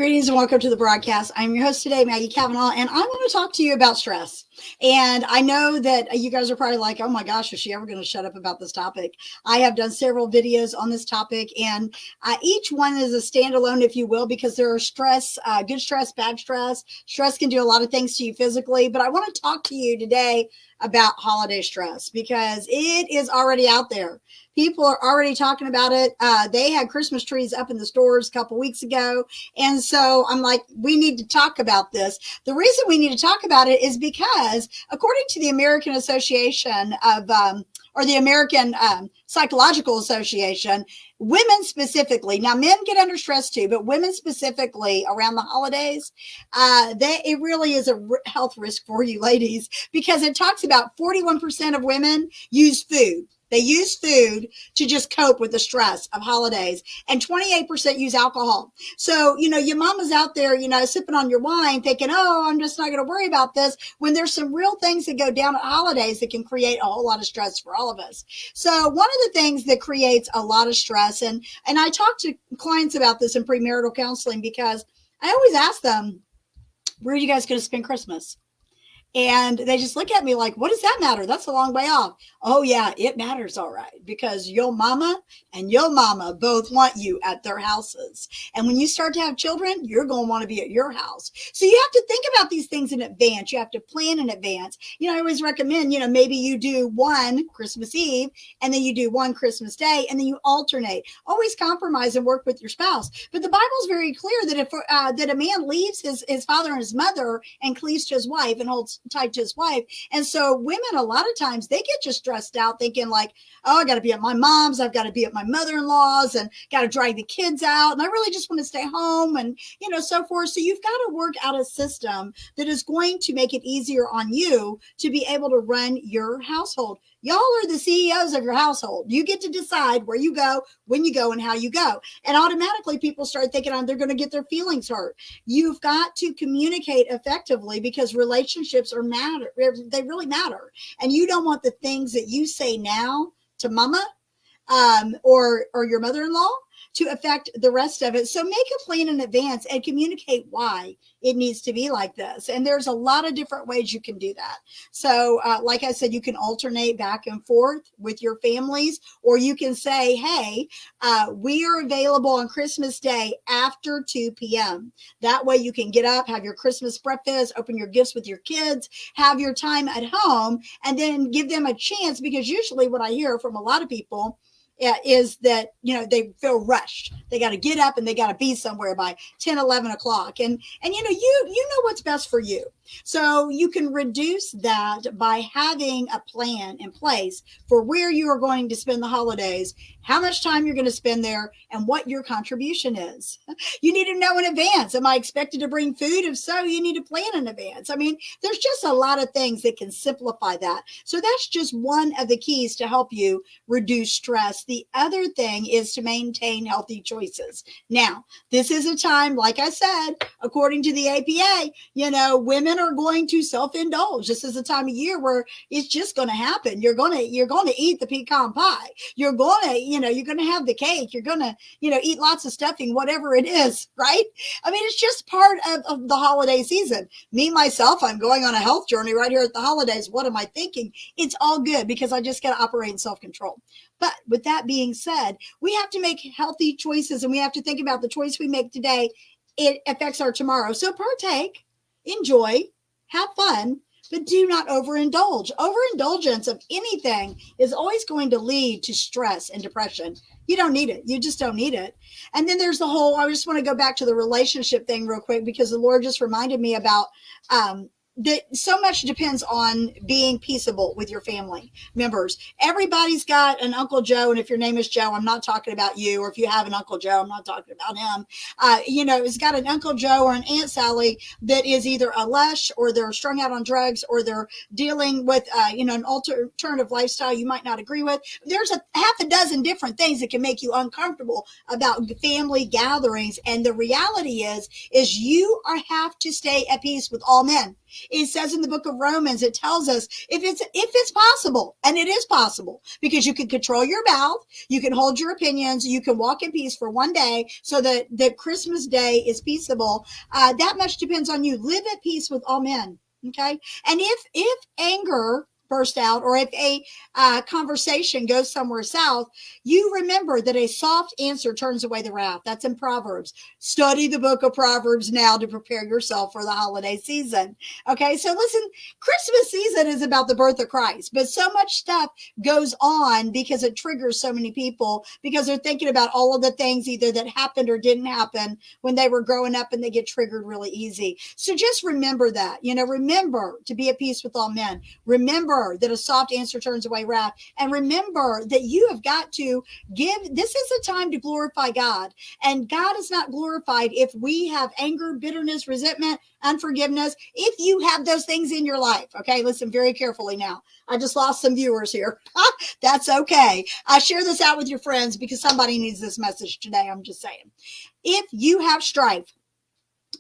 Greetings and welcome to the broadcast. I'm your host today, Maggie Cavanaugh, and I want to talk to you about stress. And I know that you guys are probably like, oh my gosh, is she ever going to shut up about this topic? I have done several videos on this topic, and each one is a standalone, if you will, because there are stress, good stress, bad stress. Stress can do a lot of things to you physically, but I want to talk to you today about holiday stress because it is already out there. People are already talking about it. They had Christmas trees up in the stores a couple weeks ago. And so I'm like, we need to talk about this. The reason we need to talk about it is because according to the American Association of, or the American Psychological Association, women specifically, now men get under stress too, but women specifically around the holidays, it really is a health risk for you ladies because it talks about 41% of women use food. They use food to just cope with the stress of holidays, and 28% use alcohol. So, your mama's out there, sipping on your wine thinking, oh, I'm just not going to worry about this, when there's some real things that go down at holidays that can create a whole lot of stress for all of us. So one of the things that creates a lot of stress, and I talk to clients about this in premarital counseling because I always ask them, where are you guys going to spend Christmas? And they just look at me like, what does that matter? That's a long way off. Oh, yeah, it matters. All right. Because your mama and your mama both want you at their houses. And when you start to have children, you're going to want to be at your house. So you have to think about these things in advance. You have to plan in advance. I always recommend, maybe you do one Christmas Eve and then you do one Christmas Day and then you alternate. Always compromise and work with your spouse. But the Bible's very clear that if that a man leaves his father and his mother and cleaves to his wife and holds tied to his wife. And so women, a lot of times they get just stressed out thinking like, oh, I got to be at my mom's. I've got to be at my mother-in-law's and got to drag the kids out. And I really just want to stay home and, so forth. So you've got to work out a system that is going to make it easier on you to be able to run your household. Y'all are the CEOs of your household. You get to decide where you go, when you go, and how you go. And automatically people start thinking they're going to get their feelings hurt. You've got to communicate effectively because relationships matter. They really matter. And you don't want the things that you say now to mama or your mother-in-law to affect the rest of it. So make a plan in advance and communicate why it needs to be like this. And there's a lot of different ways you can do that. So like I said, you can alternate back and forth with your families, or you can say, hey, we are available on Christmas Day after 2 p.m. That way you can get up, have your Christmas breakfast, open your gifts with your kids, have your time at home, and then give them a chance, because usually what I hear from a lot of people is that, they feel rushed. They got to get up and they got to be somewhere by 10, 11 o'clock. And you know what's best for you. So you can reduce that by having a plan in place for where you are going to spend the holidays, how much time you're going to spend there, and what your contribution is. You need to know in advance. Am I expected to bring food? If so, you need to plan in advance. I mean, there's just a lot of things that can simplify that. So that's just one of the keys to help you reduce stress. The other thing is to maintain healthy choices. Now, this is a time, like I said, according to the APA, women are going to self-indulge. This is a time of year where it's just going to happen. You're going to eat the pecan pie. You're going to have the cake. You're going to, eat lots of stuffing, whatever it is, right? I mean, it's just part of the holiday season. Me, myself, I'm going on a health journey right here at the holidays. What am I thinking? It's all good because I just got to operate in self-control. But with that being said, we have to make healthy choices, and we have to think about the choice we make today. It affects our tomorrow. So partake, enjoy, have fun, but do not overindulge. Overindulgence of anything is always going to lead to stress and depression. You don't need it. You just don't need it. And then there's the whole, I just want to go back to the relationship thing real quick, because the Lord just reminded me about that so much depends on being peaceable with your family members. Everybody's got an Uncle Joe. And if your name is Joe, I'm not talking about you. Or if you have an Uncle Joe, I'm not talking about him. It's got an Uncle Joe or an Aunt Sally that is either a lush, or they're strung out on drugs, or they're dealing with, an alternative lifestyle you might not agree with. There's a half a dozen different things that can make you uncomfortable about family gatherings. And the reality is you have to stay at peace with all men. It says in the book of Romans, it tells us if it's possible, and it is possible, because you can control your mouth, you can hold your opinions, you can walk in peace for one day so that the Christmas day is peaceable. That much depends on you. Live at peace with all men. Okay. And if anger burst out, or if a conversation goes somewhere south, you remember that a soft answer turns away the wrath. That's in Proverbs. Study the book of Proverbs now to prepare yourself for the holiday season. Okay, so listen, Christmas season is about the birth of Christ, but so much stuff goes on because it triggers so many people, because they're thinking about all of the things either that happened or didn't happen when they were growing up, and they get triggered really easy. So just remember that, remember to be at peace with all men. Remember that a soft answer turns away wrath. And remember that you have got to this is a time to glorify God. And God is not glorified if we have anger, bitterness, resentment, unforgiveness. If you have those things in your life, okay, listen very carefully now. I just lost some viewers here. That's okay. I share this out with your friends because somebody needs this message today. I'm just saying. If you have strife,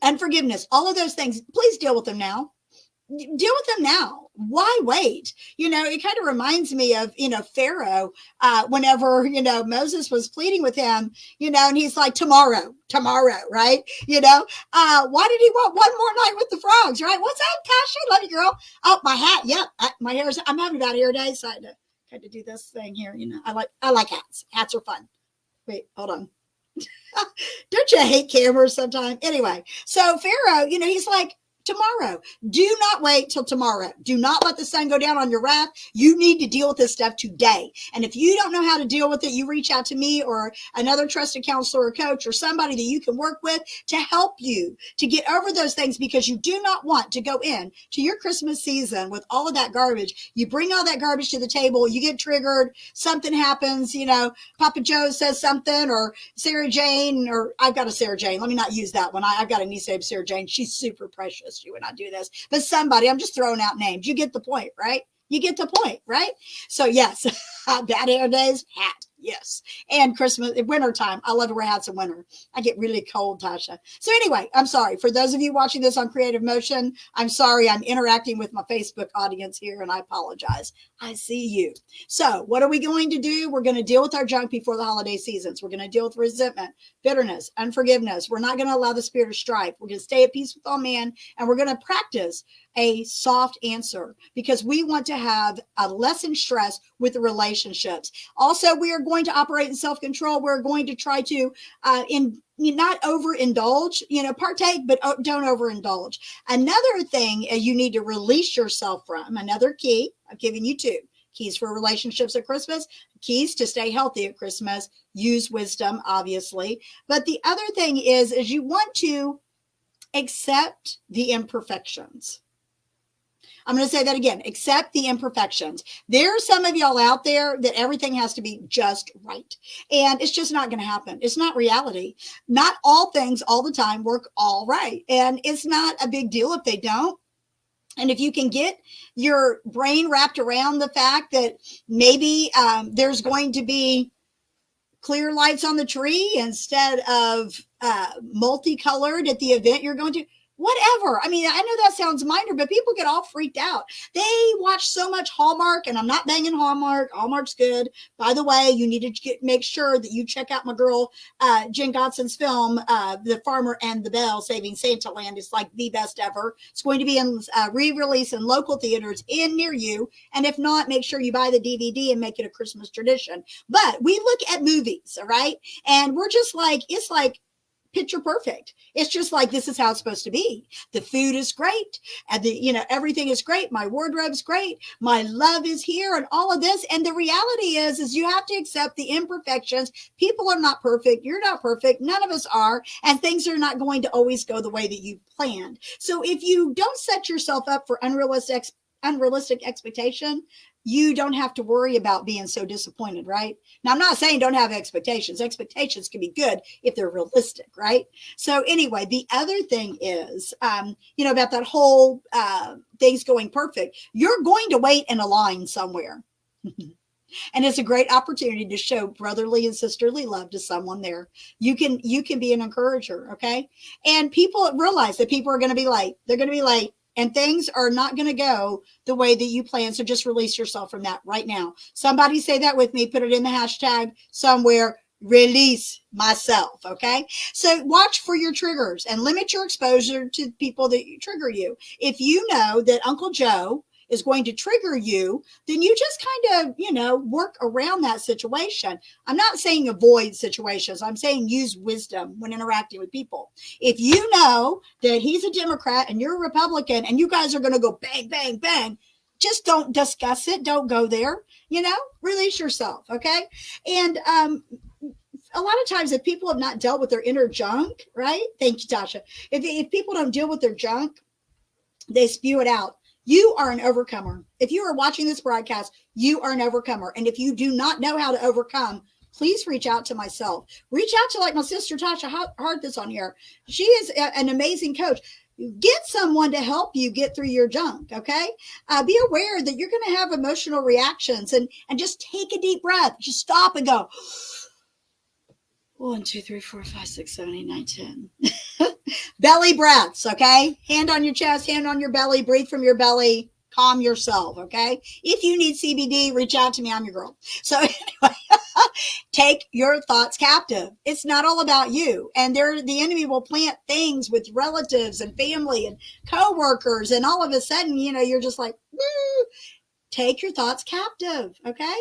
unforgiveness, all of those things, please deal with them now. Deal with them now. Why wait? It kind of reminds me of, Pharaoh, whenever, Moses was pleading with him, and he's like, tomorrow, right? Why did he want one more night with the frogs, right? What's that, Tasha? Love you, girl. Oh, my hat. Yep. My hair's, I'm having a bad hair day, so I had to do this thing here. I like hats. Hats are fun. Wait, hold on. Don't you hate cameras sometimes? Anyway, so Pharaoh, he's like, tomorrow. Do not wait till tomorrow. Do not let the sun go down on your wrath. You need to deal with this stuff today. And if you don't know how to deal with it, you reach out to me or another trusted counselor or coach or somebody that you can work with to help you to get over those things, because you do not want to go in to your Christmas season with all of that garbage. You bring all that garbage to the table, you get triggered, something happens, Papa Joe says something, or Sarah Jane, or I've got a Sarah Jane. Let me not use that one. I've got a niece named Sarah Jane. She's super precious. You would not do this, but somebody, I'm just throwing out names. You get the point, right? You get the point, right? So yes, bad hair days, hat. Yes. And Christmas, winter time. I love to wear hats in winter. I get really cold, Tasha. So anyway, I'm sorry. For those of you watching this on Creative Motion, I'm sorry. I'm interacting with my Facebook audience here, and I apologize. I see you. So what are we going to do? We're going to deal with our junk before the holiday seasons. We're going to deal with resentment, bitterness, unforgiveness. We're not going to allow the spirit of strife. We're going to stay at peace with all men, and we're going to practice a soft answer, because we want to have a lessen stress with the relationships. Also, we are going to operate in self-control. We're going to try to not overindulge, partake, but don't overindulge. Another thing you need to release yourself from, another key, I've given you two keys for relationships at Christmas, keys to stay healthy at Christmas, use wisdom, obviously. But the other thing is you want to accept the imperfections. I'm going to say that again. Accept the imperfections. There are some of y'all out there that everything has to be just right. And it's just not going to happen. It's not reality. Not all things all the time work all right. And it's not a big deal if they don't. And if you can get your brain wrapped around the fact that maybe there's going to be clear lights on the tree instead of multicolored at the event you're going to, whatever. I mean, I know that sounds minor, but people get all freaked out. They watch so much Hallmark, and I'm not banging Hallmark. Hallmark's good. By the way, you need to make sure that you check out my girl, Jen Godson's film, The Farmer and the Belle, Saving Santa Land. It's like the best ever. It's going to be in re-release in local theaters near you. And if not, make sure you buy the DVD and make it a Christmas tradition. But we look at movies, all right? And we're just like, it's like, picture perfect. It's just like, this is how it's supposed to be. The food is great, and everything is great. My wardrobe's great. My love is here, and all of this. And the reality is you have to accept the imperfections. People are not perfect. You're not perfect. None of us are. And things are not going to always go the way that you planned. So if you don't set yourself up for unrealistic expectation, you don't have to worry about being so disappointed, right? Now, I'm not saying don't have expectations. Expectations can be good if they're realistic, right? So anyway, the other thing is, about that whole things going perfect, you're going to wait in a line somewhere. And it's a great opportunity to show brotherly and sisterly love to someone there. You can be an encourager, okay? And people realize that people are going to be late. They're going to be late. and things are not going to go the way that you plan. So just release yourself from that right now. Somebody say that with me. Put it in the hashtag somewhere. Release myself. Okay. So watch for your triggers and limit your exposure to people that trigger you. If you know that Uncle Joe is going to trigger you, then you just kind of, work around that situation. I'm not saying avoid situations. I'm saying use wisdom when interacting with people. If you know that he's a Democrat and you're a Republican and you guys are going to go bang, bang, bang, just don't discuss it. Don't go there, release yourself. Okay. And, a lot of times if people have not dealt with their inner junk, right? Thank you, Tasha. If people don't deal with their junk, they spew it out. You are an overcomer. If you are watching this broadcast, you are an overcomer. And if you do not know how to overcome, please reach out to myself. Reach out to like my sister, Tasha Hart that's on here. She is an amazing coach. Get someone to help you get through your junk, okay? Be aware that you're going to have emotional reactions and just take a deep breath. Just stop and go, 1, 2, 3, 4, 5, 6, 7, 8, 9, 10. Belly breaths, okay? Hand on your chest, hand on your belly, breathe from your belly, calm yourself, okay? If you need CBD, reach out to me. I'm your girl. So anyway, take your thoughts captive. It's not all about you. And the enemy will plant things with relatives and family and coworkers. And all of a sudden, you're just like, woo. Take your thoughts captive, okay?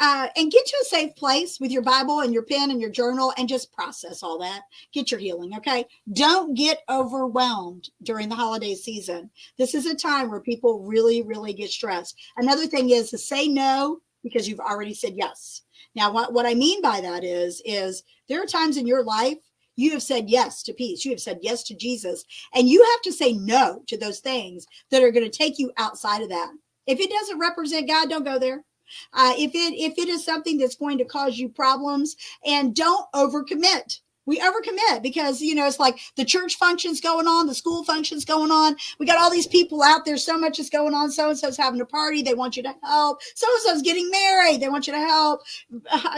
And get to a safe place with your Bible and your pen and your journal and just process all that. Get your healing, okay? Don't get overwhelmed during the holiday season. This is a time where people really, really get stressed. Another thing is to say no because you've already said yes. Now, what I mean by that is there are times in your life you have said yes to peace. You have said yes to Jesus. And you have to say no to those things that are going to take you outside of that. If it doesn't represent God, don't go there. If it is something that's going to cause you problems, and don't overcommit. We overcommit because, it's like the church function's going on, the school function's going on. We got all these people out there. So much is going on. So-and-so's having a party. They want you to help. So-and-so's getting married. They want you to help.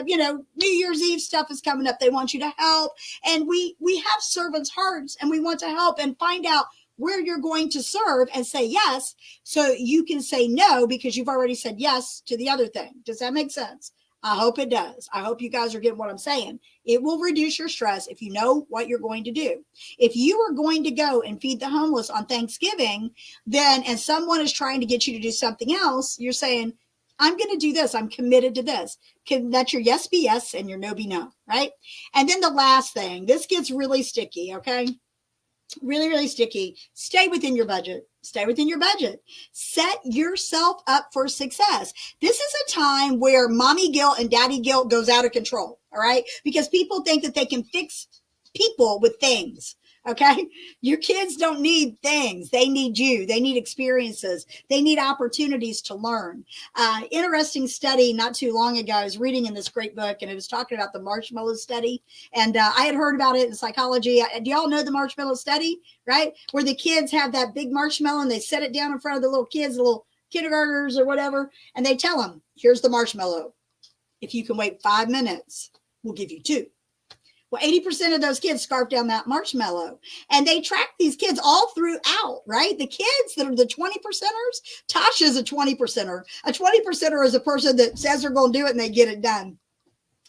New Year's Eve stuff is coming up. They want you to help. And we have servants' hearts and we want to help and find out where you're going to serve and say yes, so you can say no because you've already said yes to the other thing. Does that make sense? I hope it does. I hope you guys are getting what I'm saying. It will reduce your stress if you know what you're going to do. If you are going to go and feed the homeless on Thanksgiving, and someone is trying to get you to do something else, you're saying, I'm going to do this. I'm committed to this. Let your yes be yes and your no be no, right? And then the last thing, this gets really sticky, okay? Really, really sticky. Stay within your budget. Stay within your budget. Set yourself up for success. This is a time where mommy guilt and daddy guilt goes out of control. All right. Because people think that they can fix people with things. Okay. Your kids don't need things. They need you. They need experiences. They need opportunities to learn. Interesting study not too long ago. I was reading in this great book and it was talking about the marshmallow study. And I had heard about it in psychology. Do y'all know the marshmallow study, right? Where the kids have that big marshmallow and they set it down in front of the little kids, the little kindergartners or whatever. And they tell them, here's the marshmallow. If you can wait 5 minutes, we'll give you 2. Well, 80% of those kids scarf down that marshmallow. And they track these kids all throughout, right? The kids that are the 20%ers, Tasha's a 20%er. A 20%er is a person that says they're going to do it and they get it done.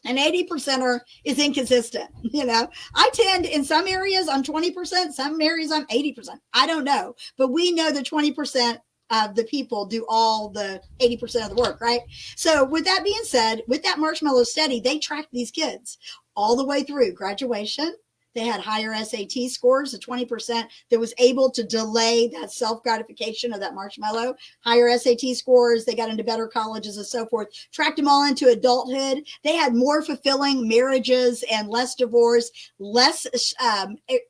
An 80%er is inconsistent. I tend in some areas I'm 20%, some areas I'm 80%. I don't know, but we know the 20% of the people do all the 80% of the work, right? So with that being said, with that marshmallow study, they tracked these kids all the way through graduation. They had higher SAT scores, the 20% that was able to delay that self-gratification of that marshmallow, higher SAT scores. They got into better colleges and so forth, tracked them all into adulthood. They had more fulfilling marriages and less divorce, less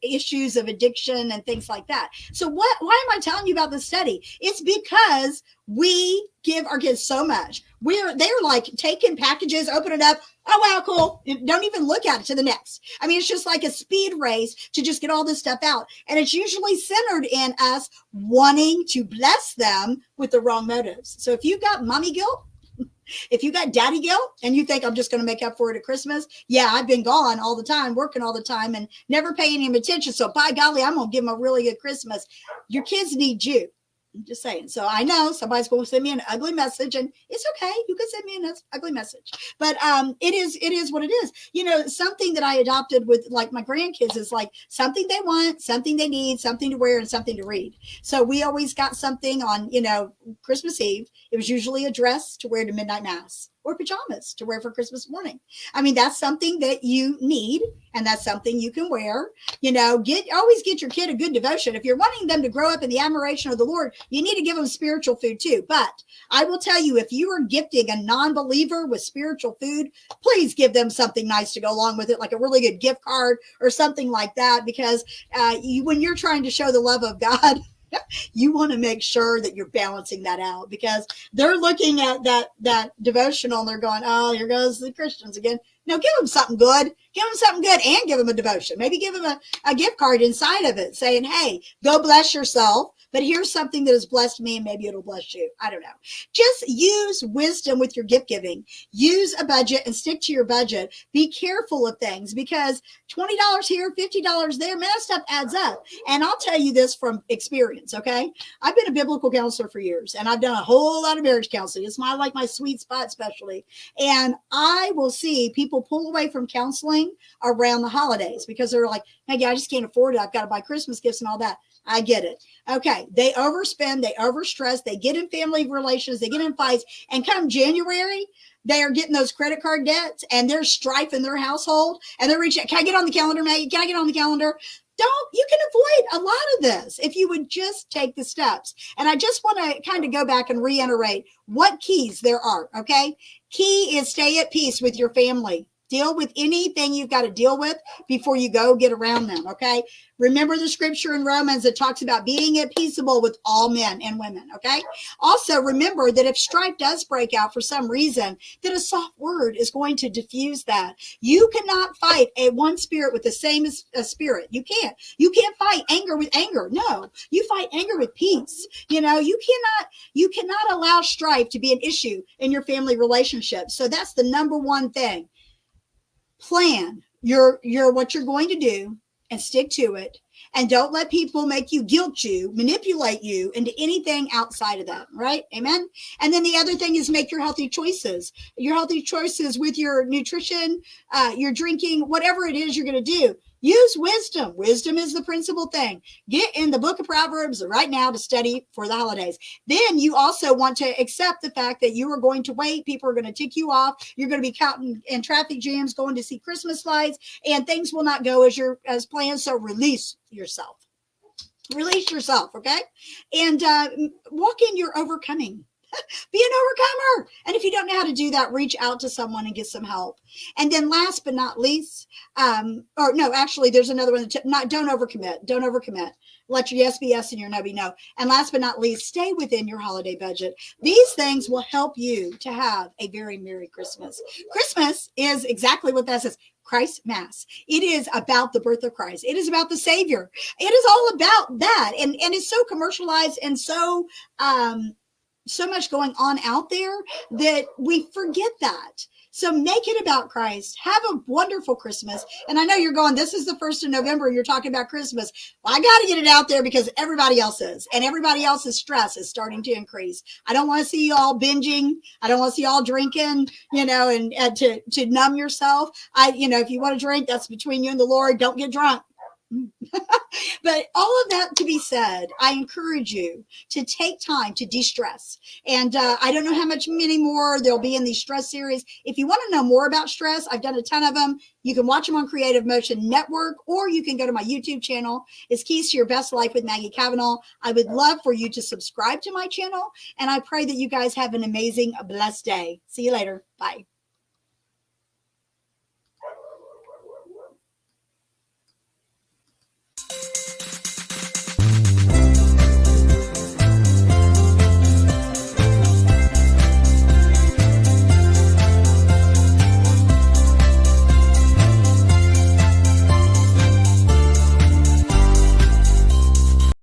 issues of addiction and things like that. So why am I telling you about this study? It's because we give our kids so much. They're like taking packages, open it up. Oh, wow, cool. Don't even look at it to the next. I mean, it's just like a speed race to just get all this stuff out. And it's usually centered in us wanting to bless them with the wrong motives. So if you've got mommy guilt, if you got daddy guilt and you think I'm just going to make up for it at Christmas, yeah, I've been gone all the time, working all the time and never paying him attention. So by golly, I'm going to give them a really good Christmas. Your kids need you. I'm just saying. So I know somebody's going to send me an ugly message, and it's okay. You can send me an ugly message, but it is what it is. You know, something that I adopted with like my grandkids is like something they want, something they need, something to wear, and something to read. So we always got something on, you know, Christmas Eve. It was usually a dress to wear to midnight mass or pajamas to wear for Christmas morning. I mean, that's something that you need, and that's something you can wear. You know, always get your kid a good devotion. If you're wanting them to grow up in the admiration of the Lord, you need to give them spiritual food too. But I will tell you, if you are gifting a non-believer with spiritual food, please give them something nice to go along with it, like a really good gift card or something like that, because when you're trying to show the love of God, you want to make sure that you're balancing that out, because they're looking at that devotional and they're going, oh, here goes the Christians again. No, give them something good. Give them something good and give them a devotion. Maybe give them a gift card inside of it saying, hey, go bless yourself. But here's something that has blessed me, and maybe it'll bless you. I don't know. Just use wisdom with your gift giving. Use a budget and stick to your budget. Be careful of things, because $20 here, $50 there, man, that stuff adds up. And I'll tell you this from experience, okay? I've been a biblical counselor for years, and I've done a whole lot of marriage counseling. It's my sweet spot, especially. And I will see people pull away from counseling around the holidays because they're like, hey, I just can't afford it. I've got to buy Christmas gifts and all that. I get it. Okay. They overspend, they overstress, they get in family relations, they get in fights, and come January, they are getting those credit card debts and there's strife in their household, and they're reaching, can I get on the calendar, Maggie? Can I get on the calendar? You can avoid a lot of this if you would just take the steps. And I just want to kind of go back and reiterate what keys there are. Okay. Key is stay at peace with your family. Deal with anything you've got to deal with before you go get around them, okay? Remember the scripture in Romans that talks about being at peaceable with all men and women, okay? Also, remember that if strife does break out for some reason, that a soft word is going to diffuse that. You cannot fight one spirit with the same spirit. You can't. You can't fight anger with anger. No, you fight anger with peace. You know, you cannot allow strife to be an issue in your family relationship. So that's the number one thing. Plan your what you're going to do and stick to it, and don't let people make you, guilt you, manipulate you into anything outside of that, right? Amen. And then the other thing is make your healthy choices with your nutrition, your drinking, whatever it is you're going to do. Use wisdom. Wisdom is the principal thing. Get in the book of Proverbs right now to study for the holidays. Then you also want to accept the fact that you are going to wait. People are going to tick you off. You're going to be caught in traffic jams, going to see Christmas lights, and things will not go as planned. So release yourself. Release yourself, okay? And walk in your overcoming. Be an overcomer. And if you don't know how to do that, reach out to someone and get some help. And then last but not least, there's another one. Don't overcommit. Don't overcommit. Let your yes be yes and your no be no. And last but not least, stay within your holiday budget. These things will help you to have a very Merry Christmas. Christmas is exactly what that says. Christ Mass. It is about the birth of Christ. It is about the Savior. It is all about that. And it's so commercialized and so much going on out there that we forget that. So make it about Christ. Have a wonderful Christmas. And I know you're going, this is the 1st of November and you're talking about Christmas. Well, I got to get it out there because everybody else is. And everybody else's stress is starting to increase. I don't want to see you all binging. I don't want to see you all drinking, and to numb yourself. If you want to drink, that's between you and the Lord. Don't get drunk. But all of that to be said, I encourage you to take time to de-stress. And I don't know how many more there'll be in these stress series. If you want to know more about stress, I've done a ton of them. You can watch them on Creative Motion Network, or you can go to my YouTube channel. It's Keys to Your Best Life with Maggie Cavanaugh. I would love for you to subscribe to my channel, and I pray that you guys have an amazing, blessed day. See you later. Bye.